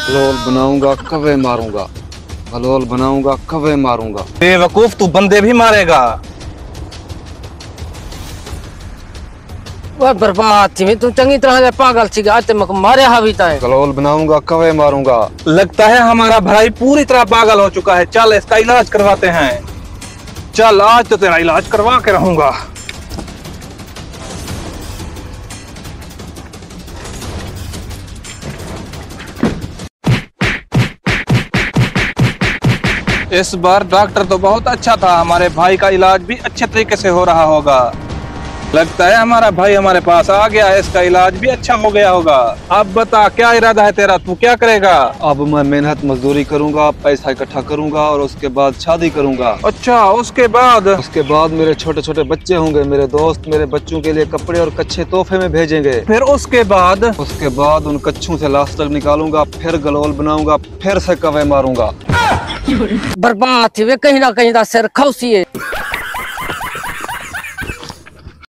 गलोल बनाऊंगा कवे मारूंगा, गलोल बनाऊंगा कवे मारूंगा। बेवकूफ, तू बंदे भी मारेगा। वह बर्बाद थी तू चंगी तरह पागल सी आज ते मक मारे हावी ता गलोल बनाऊंगा कवे मारूंगा। लगता है हमारा भाई पूरी तरह पागल हो चुका है। चल इसका इलाज करवाते हैं। चल आज तो तेरा इलाज करवा के रहूंगा। इस बार डॉक्टर तो बहुत अच्छा था, हमारे भाई का इलाज भी अच्छे तरीके से हो रहा होगा। लगता है हमारा भाई हमारे पास आ गया है, इसका इलाज भी अच्छा हो गया होगा। अब बता क्या इरादा है तेरा, तू क्या करेगा? अब मैं मेहनत मजदूरी करूंगा, पैसा इकट्ठा करूंगा और उसके बाद शादी करूंगा। अच्छा, उसके बाद? उसके बाद मेरे छोटे छोटे बच्चे होंगे, मेरे दोस्त मेरे बच्चों के लिए कपड़े और कच्चे तोहफे में भेजेंगे। फिर उसके बाद? उसके बाद उन कच्छों से लाश तक निकालूंगा, फिर गलोल बनाऊंगा, फिर से कवे मारूंगा। बर्बाद थी वे कहीं ना कहीं दा सिर खौसी है।